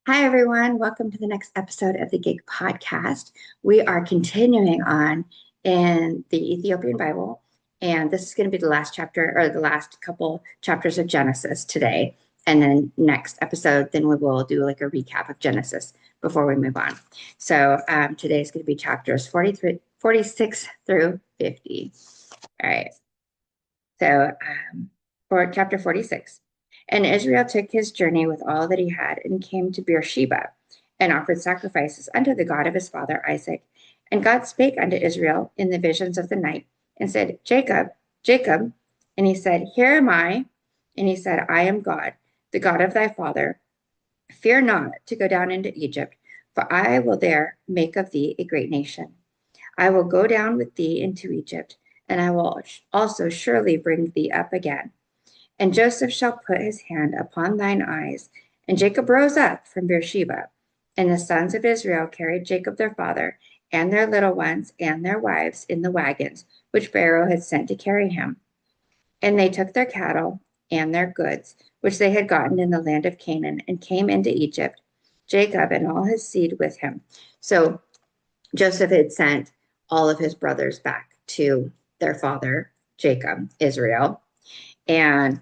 Hi, everyone. Welcome to the next episode of the Gig Podcast. We are continuing on in the Ethiopian Bible, and this is going to be the last chapter or the last couple chapters of Genesis today. And then next episode, then we will do like a recap of Genesis before we move on. So today is going to be chapters 46 through 50. All right. So for chapter 46. And Israel took his journey with all that he had and came to Beersheba and offered sacrifices unto the God of his father Isaac. And God spake unto Israel in the visions of the night and said, Jacob, Jacob. And he said, Here am I. And he said, I am God, the God of thy father. Fear not to go down into Egypt, for I will there make of thee a great nation. I will go down with thee into Egypt, and I will also surely bring thee up again. And Joseph shall put his hand upon thine eyes. And Jacob rose up from Beersheba. And the sons of Israel carried Jacob their father, and their little ones, and their wives in the wagons, which Pharaoh had sent to carry him. And they took their cattle and their goods, which they had gotten in the land of Canaan, and came into Egypt, Jacob and all his seed with him. So Joseph had sent all of his brothers back to their father, Jacob, Israel, and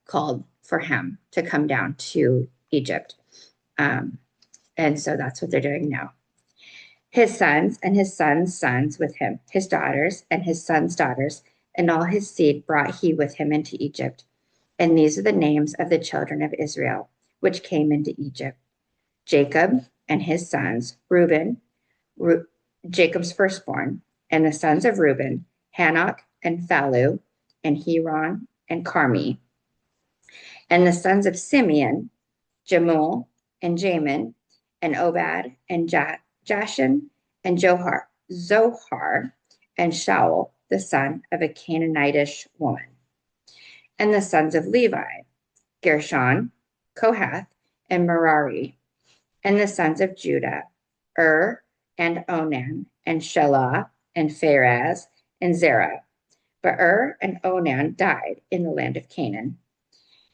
called for him to come down to Egypt. And so that's what they're doing now. His sons and his sons' sons with him, his daughters and his sons' daughters, and all his seed brought he with him into Egypt. And these are the names of the children of Israel, which came into Egypt. Jacob and his sons, Reuben, Jacob's firstborn, and the sons of Reuben, Hanok and Phalu, and Hebron and Carmi. And the sons of Simeon, Jemuel and Jamin, and Obad and Jashan and Zohar, and Shaul, the son of a Canaanitish woman. And the sons of Levi, Gershon, Kohath, and Merari. And the sons of Judah, and Onan, and Shelah, and Pharez, and Zerah. But and Onan died in the land of Canaan.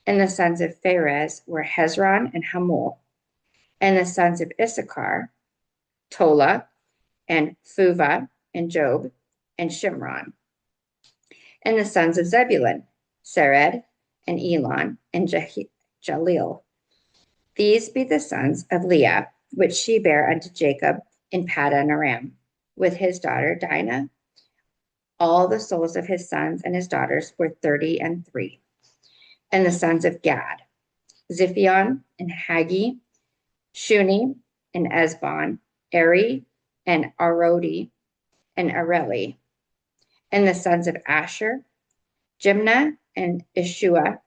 And the sons of Pharez were Hezron and Hamul. And the sons of Issachar, Tola, and Phuvah, and Job, and Shimron. And the sons of Zebulun, Sered, and Elon, and Jalil. These be the sons of Leah, which she bare unto Jacob in Paddan Aram, with his daughter Dinah. All the souls of his sons and his daughters were 33. And the sons of Gad, Ziphion and Haggi, Shuni and Esbon, Eri and Arodi and Areli. And the sons of Asher, Jimnah and Isui,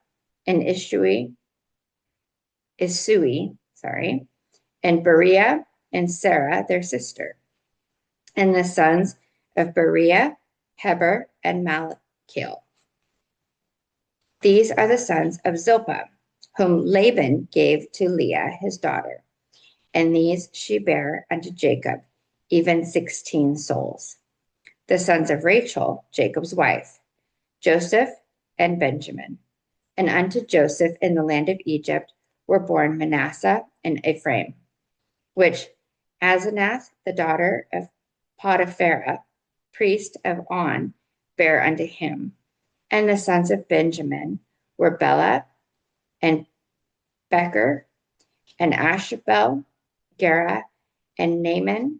and Beriah and Sarah, their sister. And the sons of Beriah, Heber, and Malchiel. These are the sons of Zilpah, whom Laban gave to Leah his daughter. And these she bare unto Jacob, even 16 souls. The sons of Rachel, Jacob's wife, Joseph and Benjamin. And unto Joseph in the land of Egypt were born Manasseh and Ephraim, which Asenath, the daughter of Potiphera, priest of On, bare unto him. And the sons of Benjamin were Bela and Becher and Ashabel, Gera and Naaman,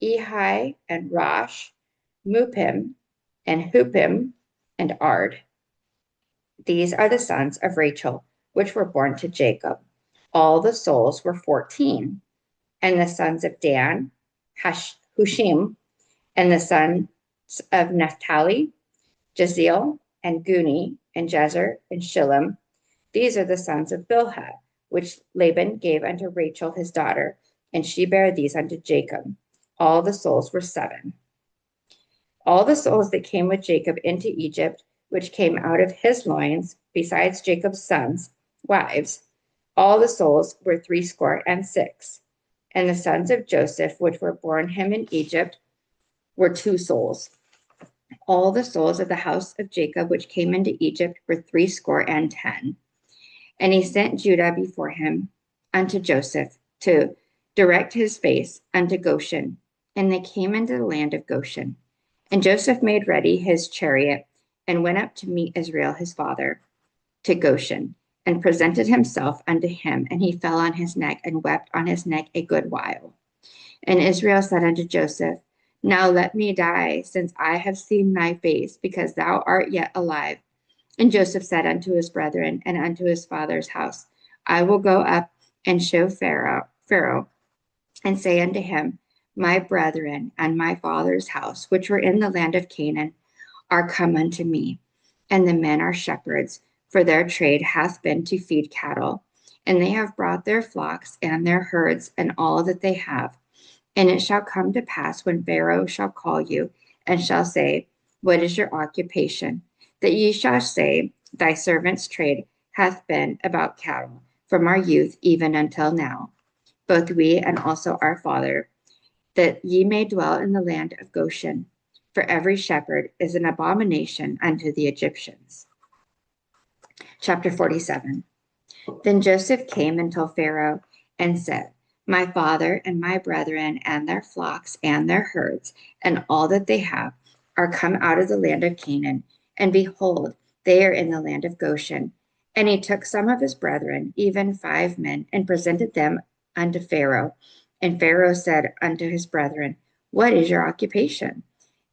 Ehi and Rosh, Mupim and Hupim and Ard. These are the sons of Rachel, which were born to Jacob. All the souls were 14. And the sons of Dan, Hushim, and the sons of Naphtali, Jaziel, and Guni, and Jezer, and Shillem. These are the sons of Bilhah, which Laban gave unto Rachel his daughter, and she bare these unto Jacob. All the souls were 7. All the souls that came with Jacob into Egypt, which came out of his loins, besides Jacob's sons' wives, all the souls were 66. And the sons of Joseph, which were born him in Egypt, were 2 souls. All the souls of the house of Jacob, which came into Egypt, were 70. And he sent Judah before him unto Joseph to direct his face unto Goshen. And they came into the land of Goshen. And Joseph made ready his chariot and went up to meet Israel his father to Goshen, and presented himself unto him. And he fell on his neck and wept on his neck a good while. And Israel said unto Joseph, Now let me die, since I have seen thy face, because thou art yet alive. And Joseph said unto his brethren and unto his father's house, I will go up and show Pharaoh, and say unto him, My brethren and my father's house, which were in the land of Canaan, are come unto me, and the men are shepherds, for their trade hath been to feed cattle, and they have brought their flocks and their herds and all that they have. And it shall come to pass when Pharaoh shall call you, and shall say, What is your occupation? That ye shall say, Thy servant's trade hath been about cattle, from our youth even until now, both we and also our father, that ye may dwell in the land of Goshen. For every shepherd is an abomination unto the Egyptians. Chapter 47. Then Joseph came unto Pharaoh and said, My father and my brethren and their flocks and their herds and all that they have are come out of the land of Canaan, and behold, they are in the land of Goshen. And he took some of his brethren, even 5 men, and presented them unto Pharaoh. And Pharaoh said unto his brethren, What is your occupation?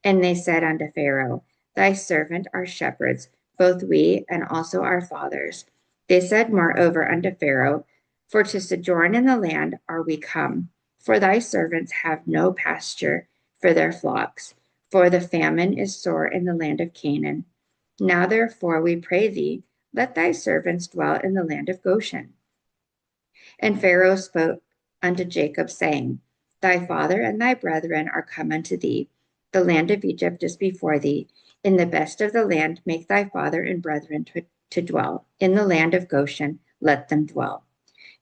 And they said unto Pharaoh, Thy servant are shepherds, both we and also our fathers. They said moreover unto Pharaoh, For to sojourn in the land are we come, for thy servants have no pasture for their flocks, for the famine is sore in the land of Canaan. Now therefore we pray thee, let thy servants dwell in the land of Goshen. And Pharaoh spoke unto Jacob, saying, Thy father and thy brethren are come unto thee. The land of Egypt is before thee. In the best of the land make thy father and brethren to dwell. In the land of Goshen let them dwell.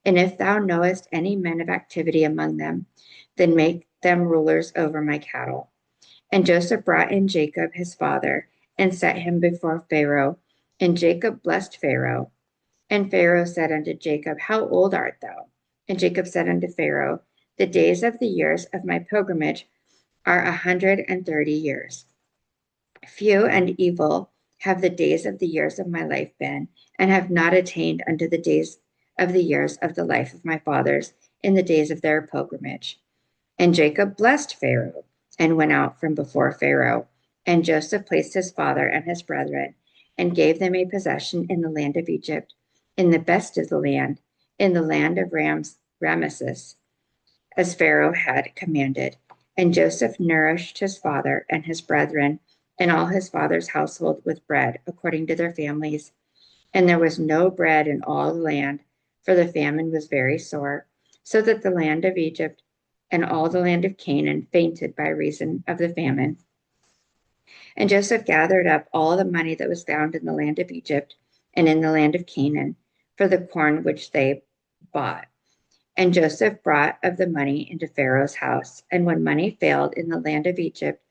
And if thou knowest any men of activity among them, then make them rulers over my cattle. And Joseph brought in Jacob his father, and set him before Pharaoh. And Jacob blessed Pharaoh. And Pharaoh said unto Jacob, How old art thou? And Jacob said unto Pharaoh, The days of the years of my pilgrimage are 130 years. Few and evil have the days of the years of my life been, and have not attained unto the days of the years of the life of my fathers in the days of their pilgrimage. And Jacob blessed Pharaoh, and went out from before Pharaoh. And Joseph placed his father and his brethren, and gave them a possession in the land of Egypt, in the best of the land, in the land of Ramesses, as Pharaoh had commanded. And Joseph nourished his father and his brethren and all his father's household with bread, according to their families. And there was no bread in all the land, for the famine was very sore, so that the land of Egypt and all the land of Canaan fainted by reason of the famine. And Joseph gathered up all the money that was found in the land of Egypt and in the land of Canaan for the corn which they bought. And Joseph brought of the money into Pharaoh's house. And when money failed in the land of Egypt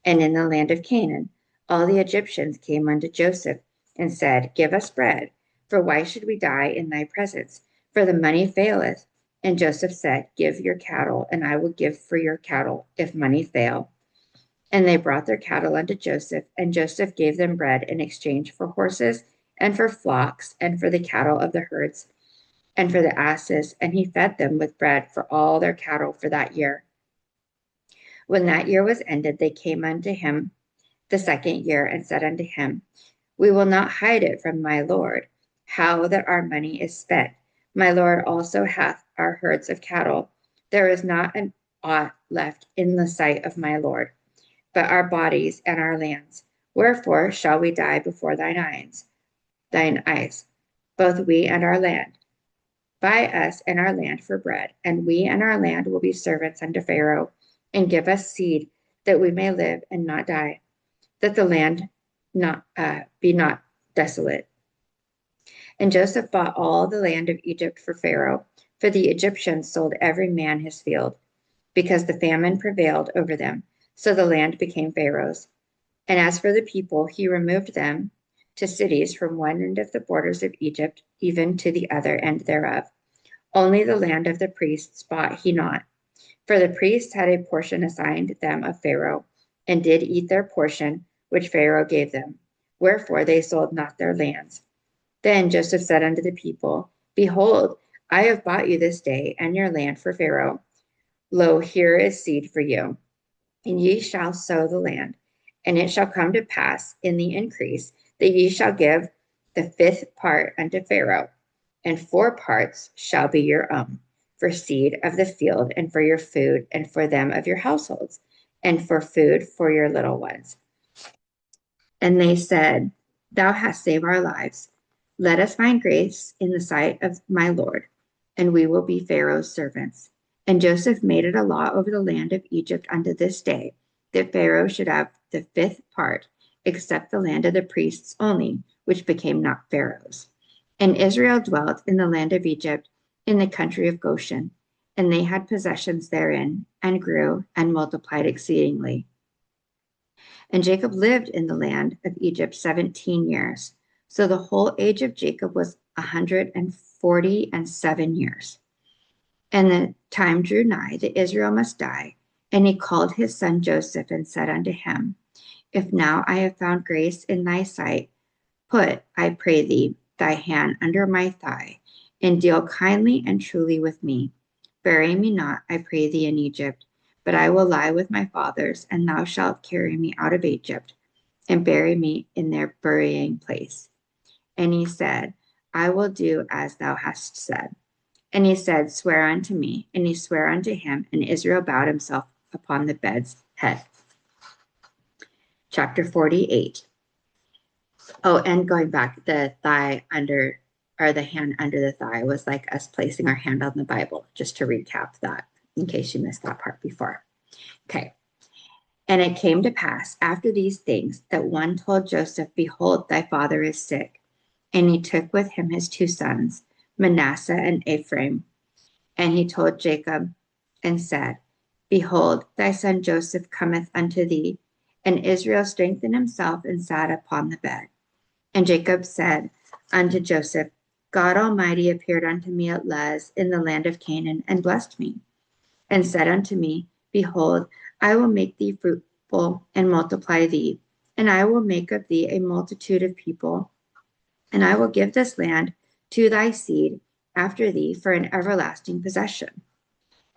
and in the land of Canaan, all the Egyptians came unto Joseph and said, Give us bread, for why should we die in thy presence? For the money faileth. And Joseph said, Give your cattle, and I will give for your cattle, if money fail. And they brought their cattle unto Joseph, and Joseph gave them bread in exchange for horses, and for flocks, and for the cattle of the herds, and for the asses, and he fed them with bread for all their cattle for that year. When that year was ended, they came unto him the second year, and said unto him, We will not hide it from my lord, how that our money is spent. My lord also hath our herds of cattle. There is not an aught left in the sight of my lord, but our bodies and our lands. Wherefore shall we die before thine eyes, both we and our land? Buy us and our land for bread, and we and our land will be servants unto Pharaoh, and give us seed, that we may live and not die, that the land be not desolate. And Joseph bought all the land of Egypt for Pharaoh, for the Egyptians sold every man his field, because the famine prevailed over them. So the land became Pharaoh's. And as for the people, he removed them to cities from one end of the borders of Egypt, even to the other end thereof. Only the land of the priests bought he not. For the priests had a portion assigned them of Pharaoh, and did eat their portion, which Pharaoh gave them. Wherefore they sold not their lands. Then Joseph said unto the people, Behold, I have bought you this day and your land for Pharaoh. Lo, here is seed for you, and ye shall sow the land. And it shall come to pass in the increase that ye shall give the fifth part unto Pharaoh, and 4 parts shall be your own, for seed of the field, and for your food, and for them of your households, and for food for your little ones. And they said, Thou hast saved our lives. Let us find grace in the sight of my Lord, and we will be Pharaoh's servants. And Joseph made it a law over the land of Egypt unto this day, that Pharaoh should have the 5th part, except the land of the priests only, which became not Pharaoh's. And Israel dwelt in the land of Egypt, in the country of Goshen, and they had possessions therein, and grew and multiplied exceedingly. And Jacob lived in the land of Egypt 17 years. So the whole age of Jacob was 147 years. And the time drew nigh that Israel must die. And he called his son Joseph and said unto him, If now I have found grace in thy sight, put, I pray thee, thy hand under my thigh, and deal kindly and truly with me. Bury me not, I pray thee, in Egypt, but I will lie with my fathers, and thou shalt carry me out of Egypt, and bury me in their burying place. And he said, I will do as thou hast said. And he said, Swear unto me. And he sware unto him, and Israel bowed himself upon the bed's head. Chapter 48. Oh, and going back, the thigh under, or the hand under the thigh was like us placing our hand on the Bible, just to recap that, in case you missed that part before. Okay. And it came to pass after these things that one told Joseph, Behold, thy father is sick. And he took with him his 2 sons, Manasseh and Ephraim. And he told Jacob and said, Behold, thy son Joseph cometh unto thee. And Israel strengthened himself and sat upon the bed. And Jacob said unto Joseph, God Almighty appeared unto me at Luz in the land of Canaan, and blessed me, and said unto me, Behold, I will make thee fruitful and multiply thee, and I will make of thee a multitude of people, and I will give this land to thy seed after thee for an everlasting possession.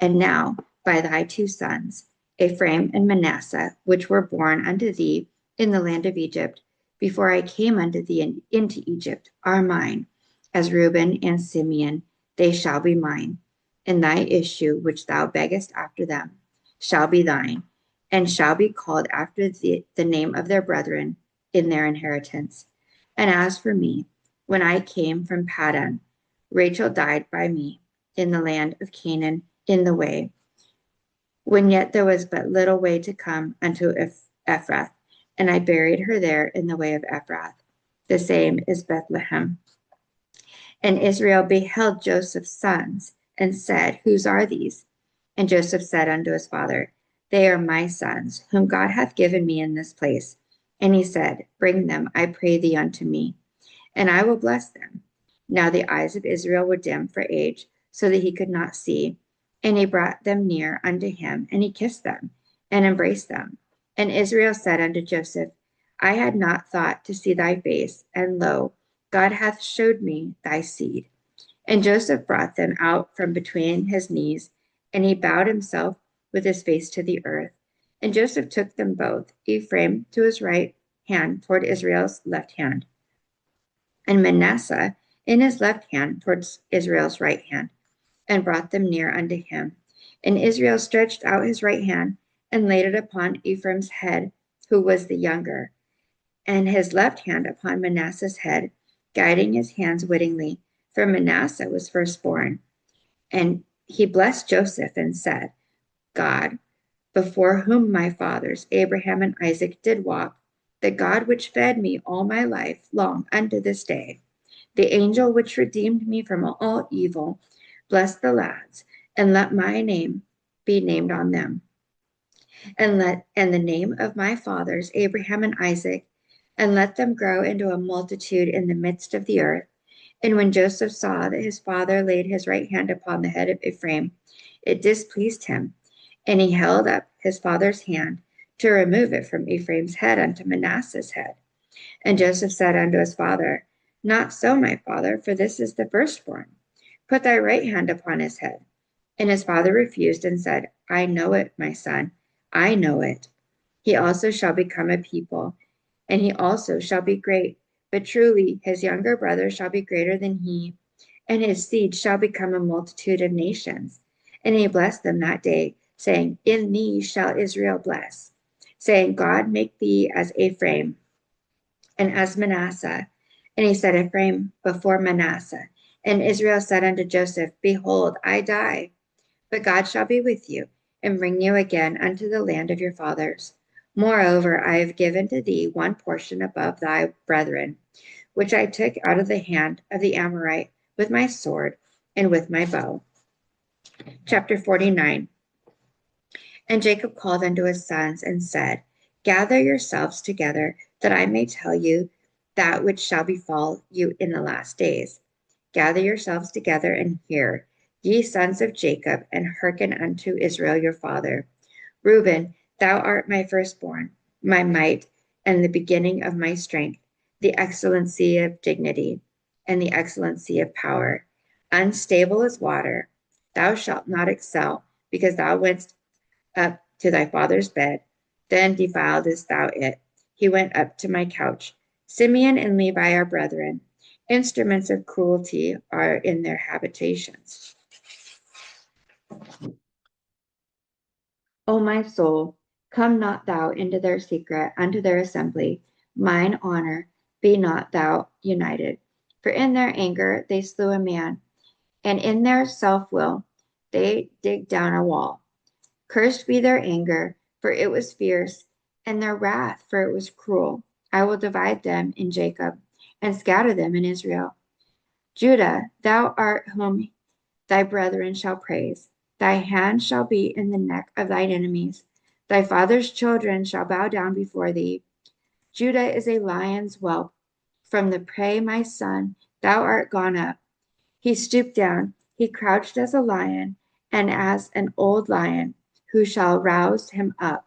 And now by thy 2 sons, Ephraim and Manasseh, which were born unto thee in the land of Egypt, before I came unto thee into Egypt, are mine. As Reuben and Simeon, they shall be mine. And thy issue, which thou beggest after them, shall be thine, and shall be called after the name of their brethren in their inheritance. And as for me, when I came from Paddan, Rachel died by me in the land of Canaan in the way, when yet there was but little way to come unto Ephrath, and I buried her there in the way of Ephrath. The same is Bethlehem. And Israel beheld Joseph's sons, and said, Whose are these? And Joseph said unto his father, They are my sons, whom God hath given me in this place. And he said, Bring them, I pray thee, unto me, and I will bless them. Now the eyes of Israel were dim for age, so that he could not see. And he brought them near unto him, and he kissed them, and embraced them. And Israel said unto Joseph, I had not thought to see thy face, and lo, God hath showed me thy seed. And Joseph brought them out from between his knees, and he bowed himself with his face to the earth. And Joseph took them both, Ephraim to his right hand toward Israel's left hand, and Manasseh in his left hand towards Israel's right hand, and brought them near unto him. And Israel stretched out his right hand, and laid it upon Ephraim's head, who was the younger, and his left hand upon Manasseh's head, guiding his hands wittingly, for Manasseh was firstborn. And he blessed Joseph and said, God, before whom my fathers Abraham and Isaac did walk, the God which fed me all my life long unto this day, the angel which redeemed me from all evil, bless the lads, and let my name be named on them, and the name of my fathers Abraham and Isaac, and let them grow into a multitude in the midst of the earth, And when Joseph saw that his father laid his right hand upon the head of Ephraim, it displeased him, and he held up his father's hand to remove it from Ephraim's head unto Manasseh's head. And Joseph said unto his father, Not so, my father, for this is the firstborn. Put thy right hand upon his head. And his father refused and said, I know it, my son, I know it. He also shall become a people, and he also shall be great. But truly his younger brother shall be greater than he, and his seed shall become a multitude of nations. And he blessed them that day, saying, In thee shall Israel bless, saying, God make thee as Ephraim and as Manasseh. And he set Ephraim before Manasseh. And Israel said unto Joseph, Behold, I die, but God shall be with you, and bring you again unto the land of your fathers. Moreover, I have given to thee one portion above thy brethren, which I took out of the hand of the Amorite with my sword and with my bow. Chapter 49. And Jacob called unto his sons and said, Gather yourselves together, that I may tell you that which shall befall you in the last days. Gather yourselves together and hear, ye sons of Jacob, and hearken unto Israel your father. Reuben, thou art my firstborn, my might, and the beginning of my strength, the excellency of dignity, and the excellency of power. Unstable as water, thou shalt not excel, because thou wentst up to thy father's bed, then defiledst thou it. He went up to my couch. Simeon and Levi are brethren. Instruments of cruelty are in their habitations. O my soul, come not thou into their secret, unto their assembly. Mine honor, be not thou united. For in their anger they slew a man, and in their self-will they digged down a wall. Cursed be their anger, for it was fierce, and their wrath, for it was cruel. I will divide them in Jacob, and scatter them in Israel. Judah, thou art whom thy brethren shall praise. Thy hand shall be in the neck of thine enemies. Thy father's children shall bow down before thee. Judah is a lion's whelp. From the prey, my son, thou art gone up. He stooped down, he crouched as a lion, and as an old lion, who shall rouse him up.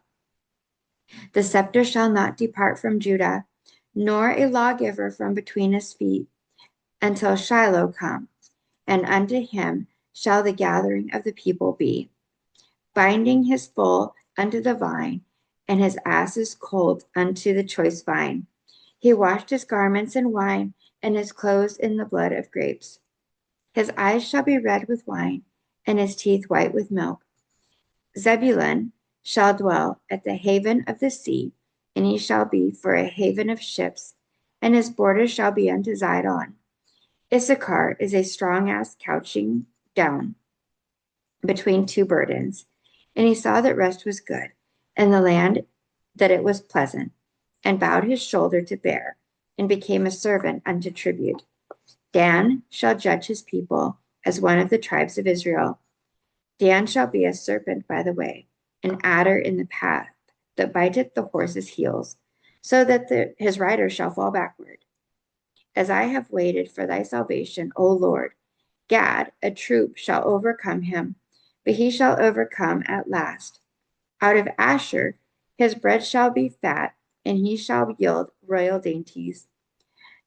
The scepter shall not depart from Judah, nor a lawgiver from between his feet, until Shiloh come, and unto him shall the gathering of the people be, binding his foal unto the vine, and his ass's colt unto the choice vine. He washed his garments in wine, and his clothes in the blood of grapes. His eyes shall be red with wine, and his teeth white with milk. Zebulun shall dwell at the haven of the sea, and he shall be for a haven of ships, and his borders shall be unto Zidon. Issachar is a strong ass couching down between two burdens. And he saw that rest was good, and the land that it was pleasant, and bowed his shoulder to bear, and became a servant unto tribute. Dan shall judge his people as one of the tribes of Israel. Dan shall be a serpent by the way, an adder in the path, that biteth the horse's heels, so that his rider shall fall backward. As I have waited for thy salvation, O Lord, Gad, a troop, shall overcome him, but he shall overcome at last. Out of Asher his bread shall be fat, and he shall yield royal dainties.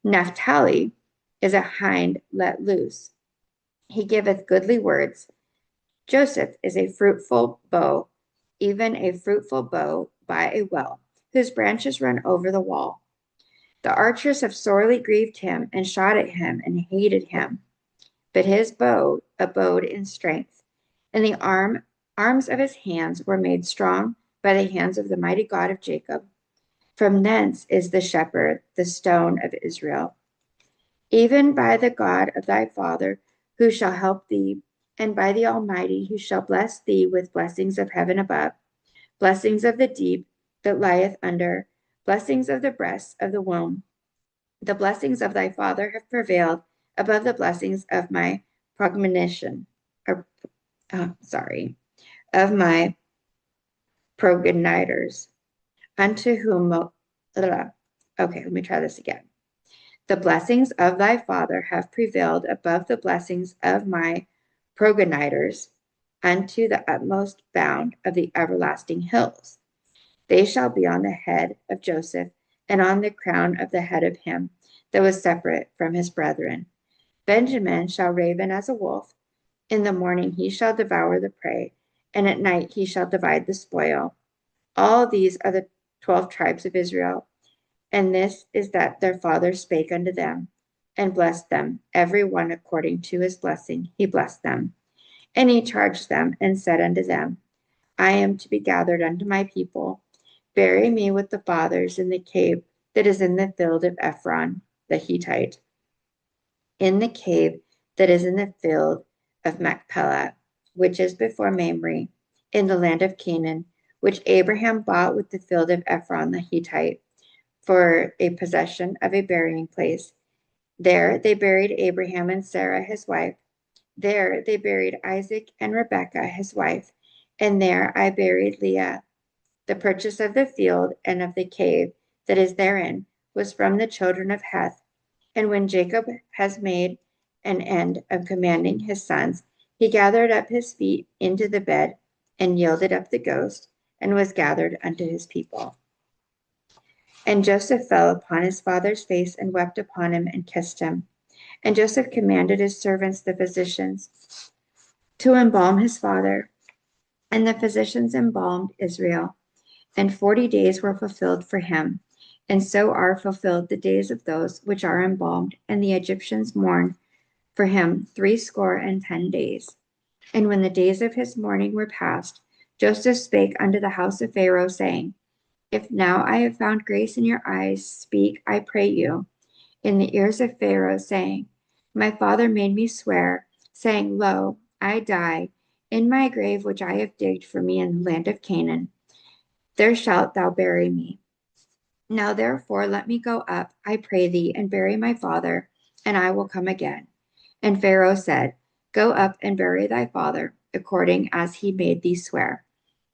Naphtali is a hind let loose. He giveth goodly words. Joseph is a fruitful bow, even a fruitful bow by a well, whose branches run over the wall. The archers have sorely grieved him, and shot at him, and hated him. But his bow abode in strength, and the arms of his hands were made strong by the hands of the mighty God of Jacob. From thence is the shepherd, the stone of Israel. Even by the God of thy father, who shall help thee, and by the Almighty, who shall bless thee with blessings of heaven above, blessings of the deep that lieth under, blessings of the breasts of the womb. The blessings of thy father have prevailed above the blessings of my progenition, of my progenitors, unto whom, okay, let me try this again. The blessings of thy father have prevailed above the blessings of my progenitors unto the utmost bound of the everlasting hills. They shall be on the head of Joseph, and on the crown of the head of him that was separate from his brethren. Benjamin shall raven as a wolf. In the morning he shall devour the prey, and at night he shall divide the spoil. All these are the 12 tribes of Israel. And this is that their father spake unto them, and blessed them, every one according to his blessing he blessed them. And he charged them, and said unto them, I am to be gathered unto my people. Bury me with the fathers in the cave that is in the field of Ephron the Hittite, in the cave that is in the field of Machpelah, which is before Mamre, in the land of Canaan, which Abraham bought with the field of Ephron the Hittite, for a possession of a burying place. There they buried Abraham and Sarah his wife. There they buried Isaac and Rebekah his wife. And there I buried Leah. The purchase of the field and of the cave that is therein was from the children of Heth. And when Jacob has made an end of commanding his sons, he gathered up his feet into the bed and yielded up the ghost, and was gathered unto his people. And Joseph fell upon his father's face and wept upon him and kissed him. And Joseph commanded his servants, the physicians, to embalm his father. And the physicians embalmed Israel. And 40 days were fulfilled for him. And so are fulfilled the days of those which are embalmed. And the Egyptians mourned for him 70 days. And when the days of his mourning were past, Joseph spake unto the house of Pharaoh, saying, If now I have found grace in your eyes, speak, I pray you, in the ears of Pharaoh, saying, My father made me swear, saying, Lo, I die in my grave which I have digged for me in the land of Canaan. There shalt thou bury me. Now therefore let me go up, I pray thee, and bury my father, and I will come again. And Pharaoh said, Go up and bury thy father, according as he made thee swear.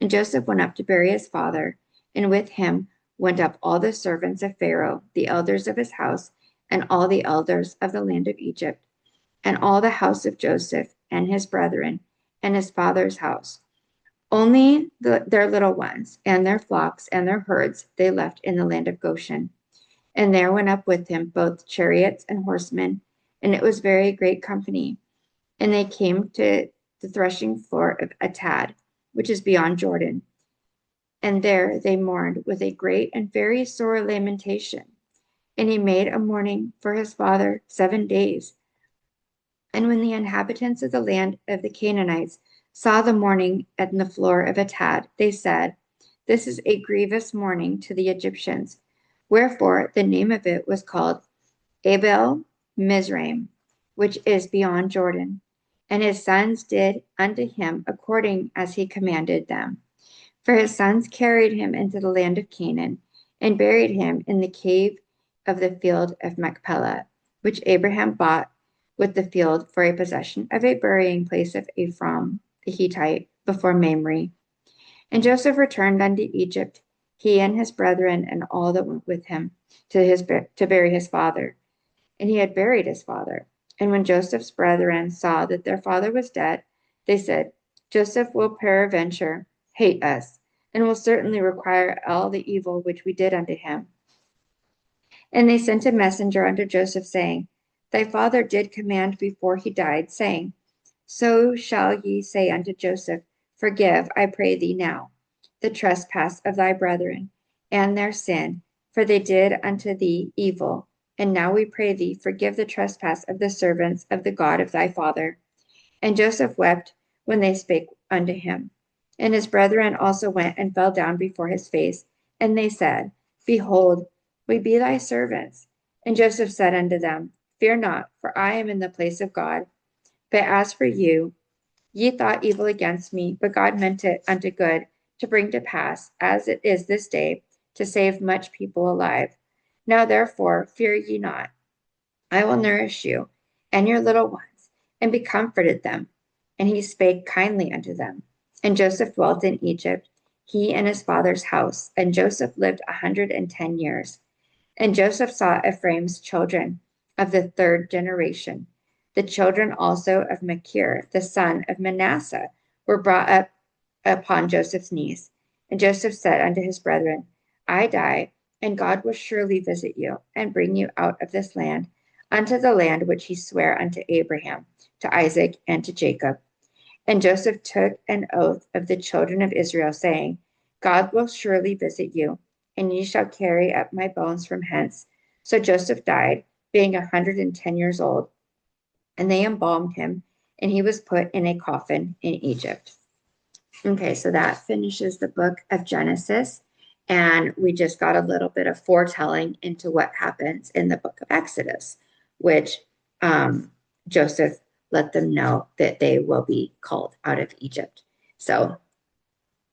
And Joseph went up to bury his father, and with him went up all the servants of Pharaoh, the elders of his house, and all the elders of the land of Egypt, and all the house of Joseph, and his brethren, and his father's house. Only their little ones, and their flocks, and their herds they left in the land of Goshen. And there went up with him both chariots and horsemen, and it was very great company. And they came to the threshing floor of Atad, which is beyond Jordan. And there they mourned with a great and very sore lamentation. And he made a mourning for his father 7 days. And when the inhabitants of the land of the Canaanites saw the mourning at the floor of Atad, they said, This is a grievous mourning to the Egyptians. Wherefore the name of it was called Abel Mizraim, which is beyond Jordan. And his sons did unto him according as he commanded them. For his sons carried him into the land of Canaan, and buried him in the cave of the field of Machpelah, which Abraham bought with the field for a possession of a burying place of Ephron the Hittite before Mamre. And Joseph returned unto Egypt, he and his brethren, and all that went with him, to bury his father. And he had buried his father. And when Joseph's brethren saw that their father was dead, they said, Joseph will peradventure hate us, and will certainly require all the evil which we did unto him. And they sent a messenger unto Joseph, saying, Thy father did command before he died, saying, So shall ye say unto Joseph, Forgive, I pray thee now, the trespass of thy brethren, and their sin, for they did unto thee evil. And now we pray thee, forgive the trespass of the servants of the God of thy father. And Joseph wept when they spake unto him. And his brethren also went and fell down before his face. And they said, Behold, we be thy servants. And Joseph said unto them, Fear not, for I am in the place of God. But as for you, ye thought evil against me, but God meant it unto good, to bring to pass, as it is this day, to save much people alive. Now therefore fear ye not. I will nourish you and your little ones, and be comforted them. And he spake kindly unto them. And Joseph dwelt in Egypt, he and his father's house. And Joseph lived 110 years. And Joseph saw Ephraim's children of the third generation. The children also of Machir, the son of Manasseh, were brought up upon Joseph's knees. And Joseph said unto his brethren, I die, and God will surely visit you, and bring you out of this land unto the land which he sware unto Abraham, to Isaac, and to Jacob. And Joseph took an oath of the children of Israel, saying, God will surely visit you, and ye shall carry up my bones from hence. So Joseph died, being 110 years old, and they embalmed him, and he was put in a coffin in Egypt. Okay, so that finishes the book of Genesis, and we just got a little bit of foretelling into what happens in the book of Exodus, which Joseph let them know that they will be called out of Egypt. So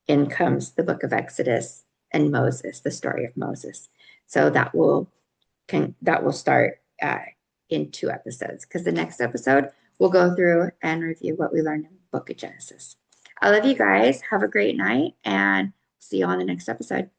in comes the book of Exodus and Moses, the story of Moses. So that will start in 2 episodes, because the next episode we'll go through and review what we learned in the book of Genesis. I love you guys. Have a great night, and see you on the next episode.